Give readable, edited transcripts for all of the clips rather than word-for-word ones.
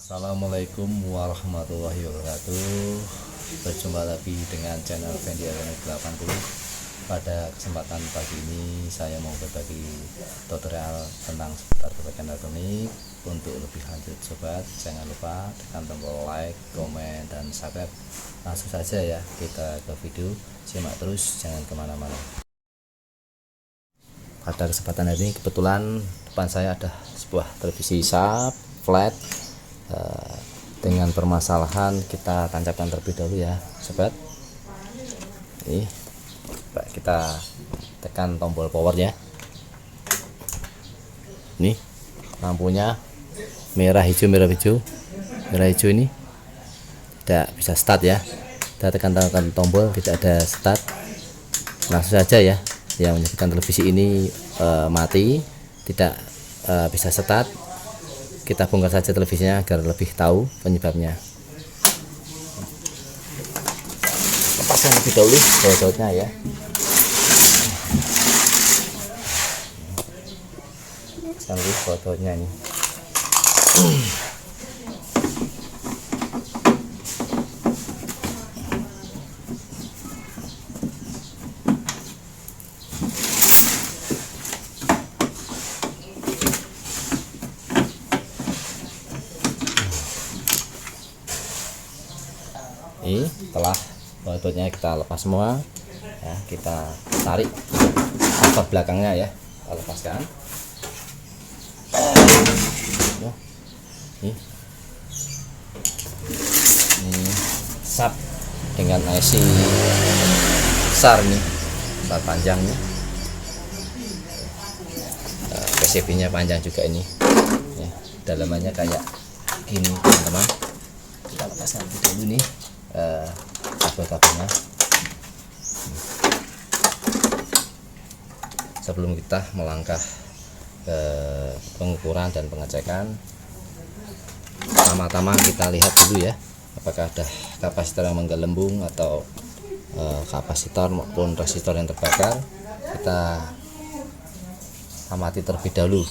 Assalamualaikum warahmatullahi wabarakatuh. Berjumpa lagi dengan channel Fendi Elektronik 80. Pada kesempatan pagi ini saya mau berbagi tutorial tentang seputar perbaikan elektronik. Untuk lebih lanjut sobat, jangan lupa tekan tombol like, komen, dan subscribe. Langsung saja ya kita ke video. Simak terus, jangan kemana-mana. Pada kesempatan hari ini kebetulan depan saya ada sebuah televisi SAP flat dengan permasalahan. Kita tancapkan terlebih dahulu ya sobat. Ini kita tekan tombol power ya. Ini lampunya merah hijau ini tidak bisa start ya. Kita tekan tombol, tidak ada start, langsung saja ya yang menyebabkan televisi ini mati, tidak bisa start. Kita bongkar saja televisinya agar lebih tahu penyebabnya. Lepaskan lebih dahulu baut-bautnya ya. Lepaskan dulu baut-bautnya ini. Ini setelah baut-bautnya kita lepas semua ya, kita tarik cover belakangnya ya, kita lepaskan. Ini SAP dengan IC besar nih, besar panjangnya, PCB nya panjang juga ini ya, dalamannya kayak gini teman-teman. Kita lepaskan dulu nih kabel-kabelnya sebelum kita melangkah ke pengukuran dan pengecekan. Pertama-tama kita lihat dulu ya, apakah ada kapasitor yang menggelembung atau kapasitor maupun resistor yang terbakar. Kita amati terlebih dahulu.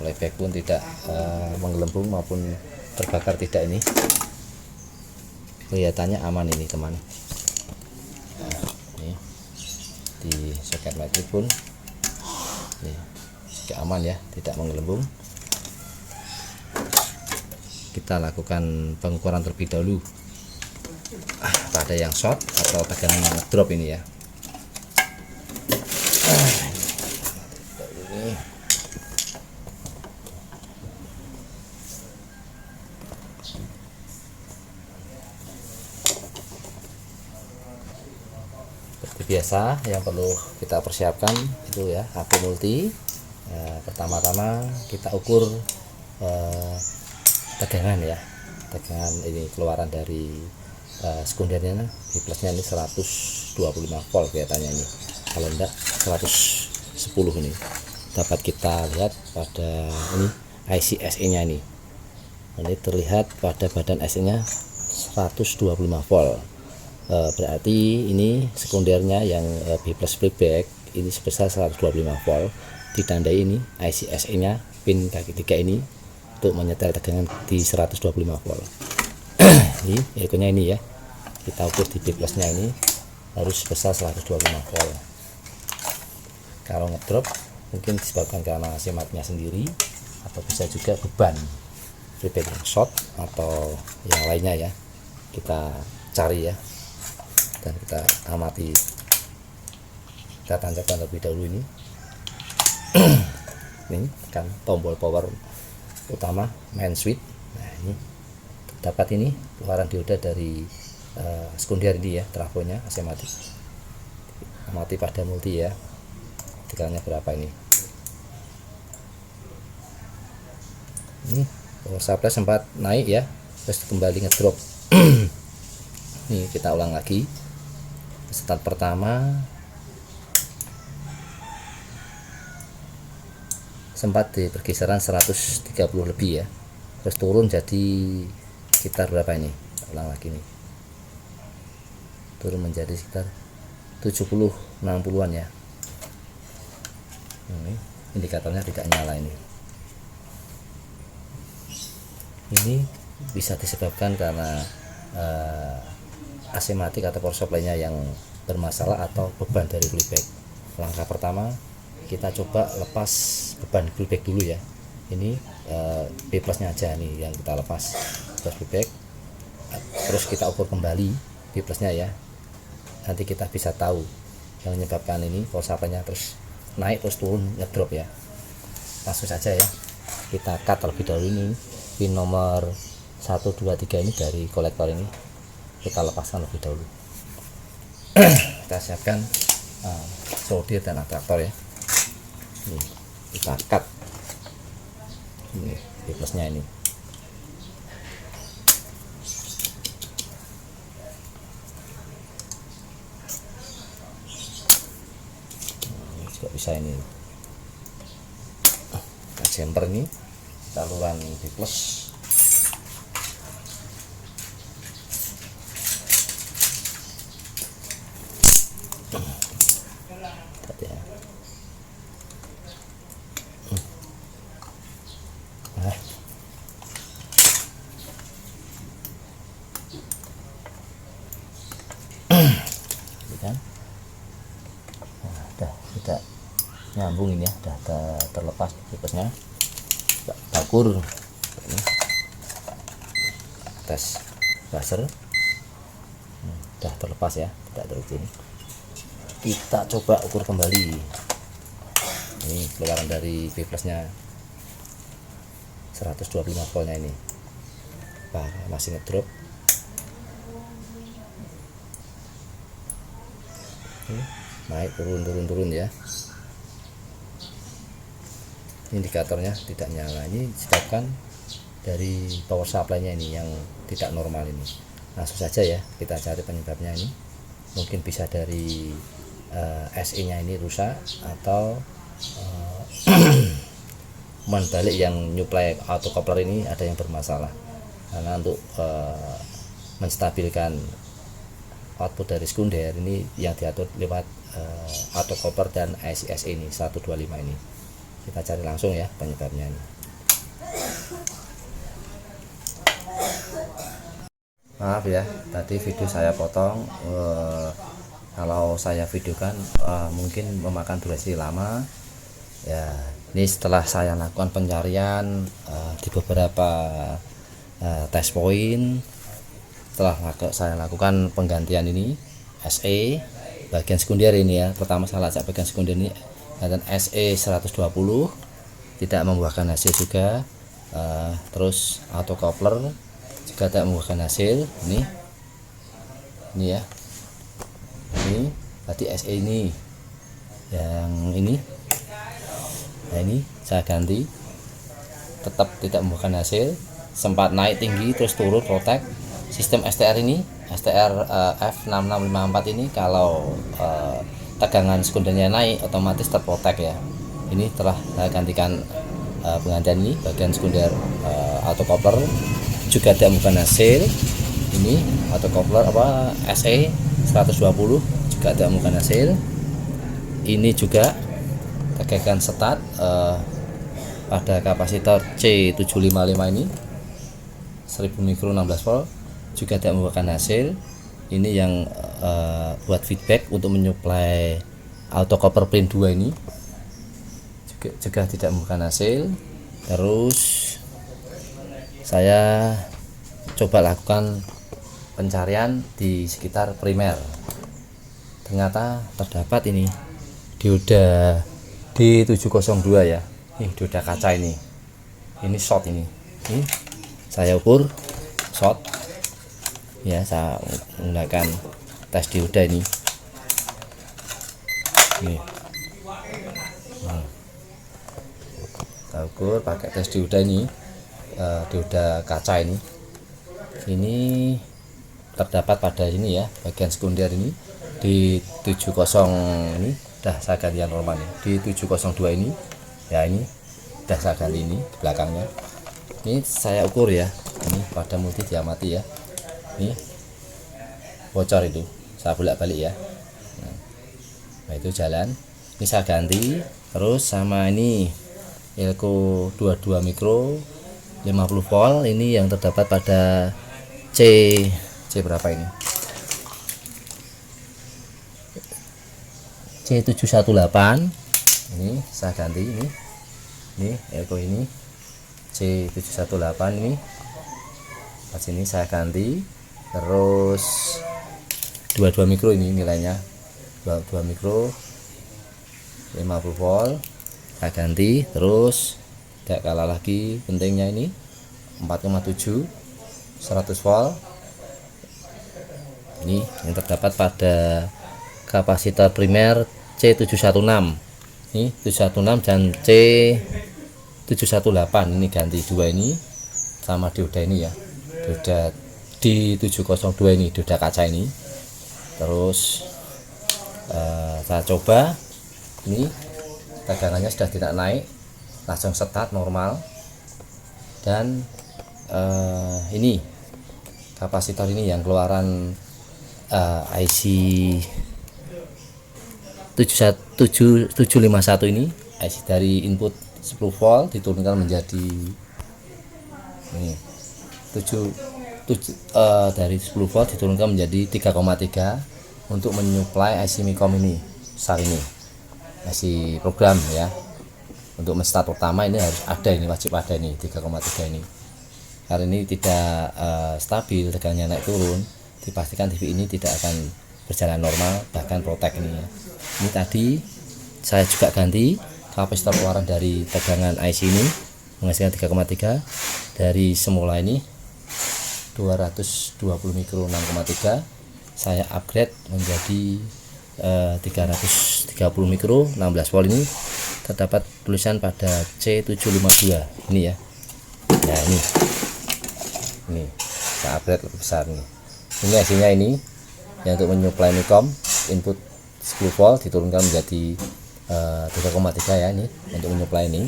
Playback pun tidak menggelembung maupun terbakar tidak. Ini kelihatannya aman ini teman. Ini di soket metrik pun ini juga aman ya, tidak menggelembung. Kita lakukan pengukuran terlebih dahulu pada yang short atau tegangan yang drop ini ya. Seperti biasa yang perlu kita persiapkan itu ya, aku multi. Pertama-tama kita ukur tegangan ya, tegangan ini keluaran dari sekundernya. Di plusnya ini 125 volt kelihatannya ini, kalau enggak 110 ini. Dapat kita lihat pada ini IC SE nya ini terlihat pada badan SE nya 125 volt. Berarti ini sekundernya yang B plus playback ini sebesar 125 volt. Ditandai ini IC SE nya pin kaki 3 ini untuk menyetel tegangan di 125 volt. Ini ekonya ini ya, kita ukur di B plusnya ini harus sebesar 125 volt. Kalau ngedrop mungkin disebabkan karena simatnya sendiri, atau bisa juga beban playback yang short atau yang lainnya ya. Kita cari ya, dan kita amati. Kita tancapkan terlebih dahulu ini. Ini kan tombol power utama main switch. Nah ini dapat ini keluaran dioda dari sekunder ini ya, trafonya asematik. Amati pada multi ya, tegangannya berapa ini. Ini power supply sempat naik ya, terus kembali ngedrop. Ini kita ulang lagi. Start pertama sempat di perkisaran 130 lebih ya, terus turun jadi sekitar berapa ini, ulang lagi nih, turun menjadi sekitar 70 60-an ya. Ini indikatornya tidak nyala ini. Ini bisa disebabkan karena asematik atau power supply-nya yang bermasalah atau beban dari flyback. Langkah pertama kita coba lepas beban flyback dulu ya. Ini B plusnya aja nih yang kita lepas flyback, terus kita ukur kembali B plusnya ya. Nanti kita bisa tahu yang menyebabkan ini power supply-nya terus naik terus turun ngedrop ya. Langsung saja ya, kita cut terlebih dahulu ini pin nomor 1, 2, 3 ini dari kolektor ini kita lepaskan lebih dahulu. Kita siapkan solder dan adaptor ya. Ini kita cut ini B plusnya ini. Ini juga bisa ini. Kita jumper ini saluran B plus. Kan? Nah, tidak nyambung ini ya, udah terlepas tipesnya. Ukur ini tes buzzer udah terlepas ya, tidak terujung. Kita coba ukur kembali. Ini keluaran dari B plusnya 125 voltnya ini. Masih ngedrop. Naik turun ya. Indikatornya tidak nyala, ini disebabkan dari power supply-nya ini yang tidak normal ini. Langsung saja ya kita cari penyebabnya ini. Mungkin bisa dari SE-nya ini rusak atau umpan balik yang nyuplai auto coupler ini ada yang bermasalah. Karena untuk menstabilkan output dari sekunder ini yang diatur lewat auto coupler dan ICS ini 125 ini. Kita cari langsung ya penyebabnya ini. Maaf ya, tadi video saya potong. Kalau saya videokan mungkin memakan durasi lama ya. Ini setelah saya lakukan pencarian di beberapa test point, setelah saya lakukan penggantian ini SE bagian sekunder ini ya. Pertama saya lacak bagian sekunder ini dan SE 120 tidak membuahkan hasil juga. Terus auto coupler juga tidak membuahkan hasil. Ini ya, ini tadi SE ini yang ini. Nah ini saya ganti, tetap tidak membuahkan hasil. Sempat naik tinggi terus turun protect. Sistem STR ini STR F6654 ini kalau tegangan sekundernya naik otomatis terprotek ya. Ini telah saya gantikan penggantian ini bagian sekunder auto coupler juga tidak membuahkan hasil. Ini auto coupler SE 120 juga tidak membuahkan hasil. Ini juga tegangan start pada kapasitor C755 ini 1000 mikro 16 volt juga tidak membuahkan hasil. Ini yang buat feedback untuk menyuplai auto coupler pin 2 ini juga tidak membuahkan hasil. Terus saya coba lakukan pencarian di sekitar primer, ternyata terdapat ini dioda D702 ya. Ini dioda kaca ini short ini saya ukur short ya. Saya menggunakan tes dioda ini. Saya ukur pakai tes dioda ini, dioda kaca ini. Ini terdapat pada ini ya, bagian sekunder ini di 70 ini udah saya ganti yang normal nih. Di 702 ini ya, ini udah saya ganti ini di belakangnya. Ini saya ukur ya, ini pada multi diamati ya. Ini bocor itu, saya bolak-balik ya. Nah, Nah itu jalan, ini saya ganti. Terus sama ini Elco 22 mikro 50 volt, ini yang terdapat pada C berapa ini, C718. Ini saya ganti, ini Elco ini C718, ini pas ini saya ganti. Terus 22 mikro ini nilainya 22 mikro 50 volt saya ganti. Terus tidak kalah lagi pentingnya ini 4,7 100 volt, ini yang terdapat pada kapasitor primer C716, ini 716 dan C718. Ini ganti dua ini sama dioda ini ya, dioda D702 ini, dioda kaca ini. Terus saya coba, ini tegangannya sudah tidak naik, langsung start normal. Dan ini kapasitor ini yang keluaran IC 751 ini, IC dari input 10 volt diturunkan menjadi ini dari 10 volt diturunkan menjadi 3,3 untuk menyuplai IC Micom ini besar ini, IC program ya. Untuk menstart pertama ini harus ada, ini wajib ada ini 3,3 ini. Karena ini tidak stabil, tegangannya naik turun, dipastikan TV ini tidak akan berjalan normal, bahkan protek ini ya. Ini tadi saya juga ganti kapasitor keluaran dari tegangan IC ini menghasilkan 3,3 dari semula ini 220 mikro 6,3, saya upgrade menjadi 330 mikro 16 volt. Ini terdapat tulisan pada C752 ini ya. Nah ini saya upgrade lebih besar nih. Ini hasilnya ini yang untuk menyuplai Micom input 10 volt diturunkan menjadi 3,3 ya, ini untuk menyuplai ini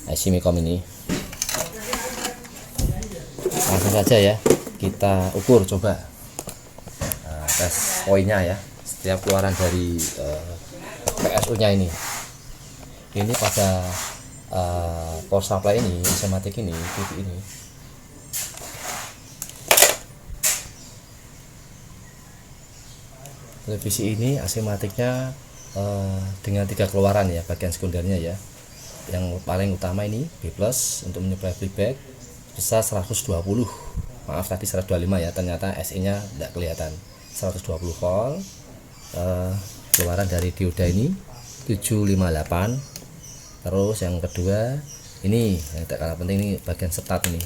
IC Micom ini. Langsung saja ya kita ukur, coba tes poinnya ya, setiap keluaran dari PSU nya ini pada power supply ini, Simatic ini, TV ini. Televisi ini asimatiknya dengan 3 keluaran ya, bagian sekundernya ya. Yang paling utama ini B+ untuk menyuplai playback besar 120, maaf tadi 125 ya, ternyata SE nya tidak kelihatan, 120 volt. Keluaran dari dioda ini 758. Terus yang kedua ini yang tidak kalah penting, ini bagian start ini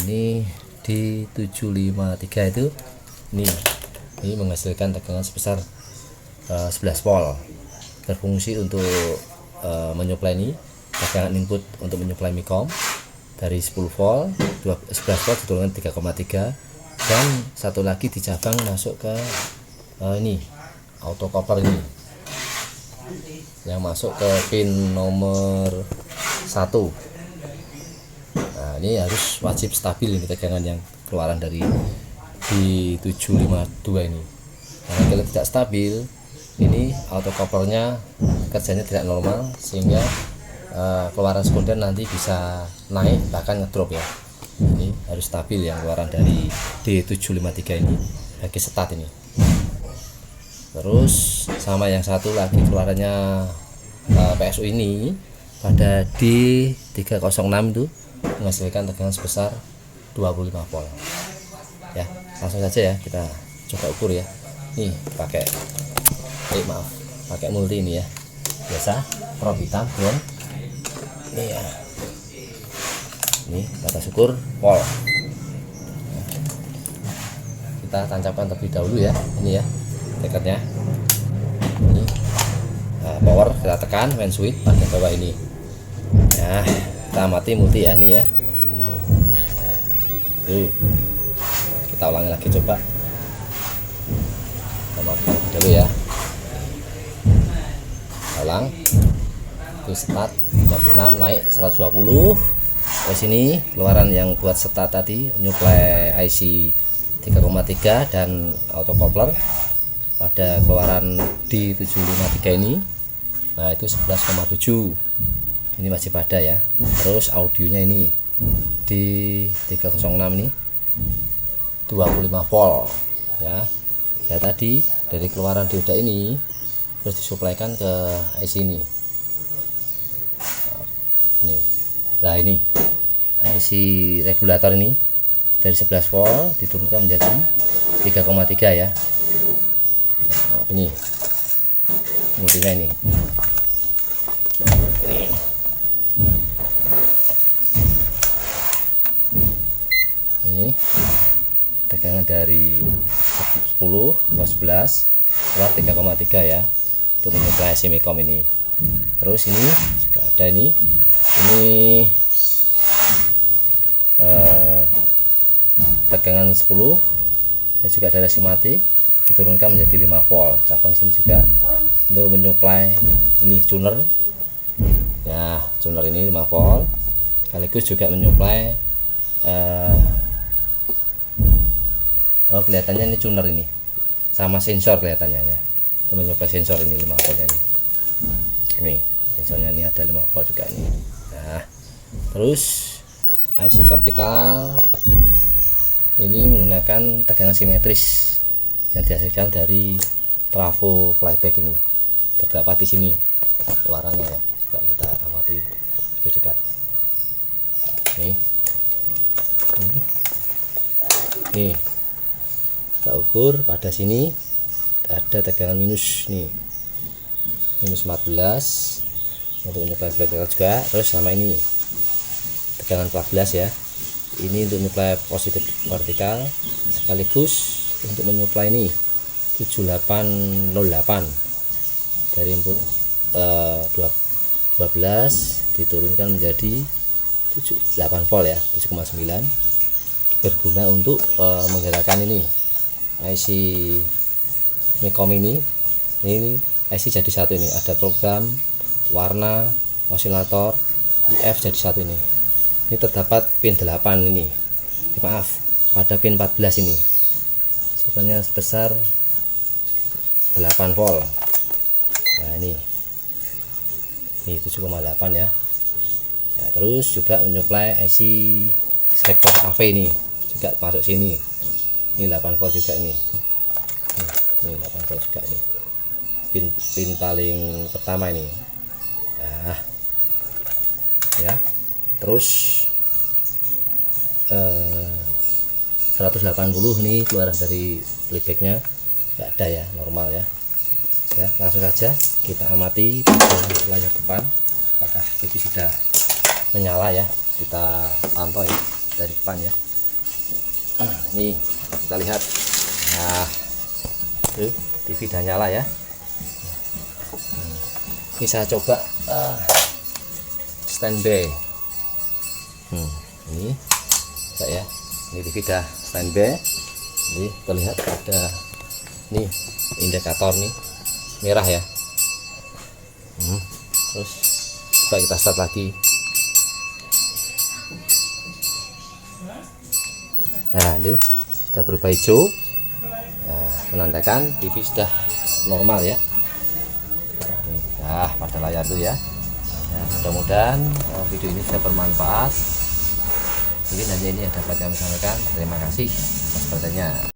di 753 itu ini menghasilkan tegangan sebesar 11 volt, berfungsi untuk menyuplai ini tegangan input untuk menyuplai Micom dari 10 volt 11 volt diturunkan 3,3, dan satu lagi di cabang masuk ke ini auto coupler ini yang masuk ke pin nomor 1. Nah ini harus wajib stabil ini tegangan yang keluaran dari di 752 ini. Karena kalau tidak stabil ini auto couplernya kerjanya tidak normal, sehingga keluaran sekunder nanti bisa naik bahkan ngedrop ya. Ini harus stabil yang keluaran dari D753 ini bagi start ini. Terus sama yang satu lagi keluarannya PSU ini pada D306 itu menghasilkan tegangan sebesar 25 volt ya. Langsung saja ya kita coba ukur ya. Nih pakai pakai multi ini ya, biasa probe hitam bron ini ya. Ini batas ukur volt, kita tancapkan terlebih dahulu ya, ini ya dekatnya. Ini power kita tekan main switch bagian bawah ini ya, kita amati multi ya, ini ya. Kita ulangi lagi, coba kita matikan dulu ya, kita ulang. Itu start 36 naik 120. Di sini keluaran yang buat start tadi menyuplai IC 3,3 dan auto coupler pada keluaran di 753 ini, nah itu 11,7, ini masih pada ya. Terus audionya ini di 306 ini 25 volt ya. Ya tadi dari keluaran dioda ini terus disuplaikan ke IC ini. Nah ini IC regulator ini dari 11 volt diturunkan menjadi 3,3 ya. Nah, ini multinya ini. Ini tegangan dari 10 ke 11 keluar 3,3 ya untuk menyuplai Semicom ini. Terus ini juga ada ini tegangan 10 ya, juga ada resimatik diturunkan menjadi 5 volt. Cabang sini juga untuk menyuplai ini tuner ya, tuner ini 5 volt sekaligus juga menyuplai kelihatannya ini tuner ini sama sensor kelihatannya ya, itu menyuplai sensor ini 5 voltnya ini sensornya ini ada 5 volt juga ini. Nah terus IC vertikal ini menggunakan tegangan simetris yang dihasilkan dari trafo flyback ini, terdapat di sini keluarannya ya. Coba kita amati lebih dekat. Nih kita ukur pada sini ada tegangan minus nih, minus 14 untuk menyuplai vertikal juga. Terus sama ini tegangan 14 ya, ini untuk menyuplai positif vertikal sekaligus untuk menyuplai ini 7808 dari input 12 diturunkan menjadi 8 volt ya, 7,9, berguna untuk menggerakkan ini IC Semicom ini IC jadi satu. Ini ada program, warna, osilator, IF jadi satu. Ini terdapat pin 8 ini. Maaf, pada pin 14 ini sebenarnya sebesar 8 volt. Nah ini 7,8 ya. Nah, terus juga menyuplai IC selektor AV ini juga masuk sini. Ini 8 volt juga ini. Ini 8 volt juga ini. Pin paling pertama ini. Nah, ya. Terus 180 ini keluaran dari playbacknya nggak ada ya, normal ya. Ya langsung saja kita amati pada layar depan apakah TV sudah menyala ya, kita pantau ya dari depan ya. Ini kita lihat, nah TV sudah nyala ya. Ini saya coba standby. Ini ya, ini TV sudah standby. Ini terlihat ada nih indikator nih merah ya. Terus coba kita start lagi. Nah itu sudah berubah hijau, nah, menandakan TV sudah normal ya. Nah pada layar itu ya. Nah, mudah-mudahan video ini bisa bermanfaat. Mungkin hanya ini yang dapat kami sampaikan. Terima kasih atas perhatiannya.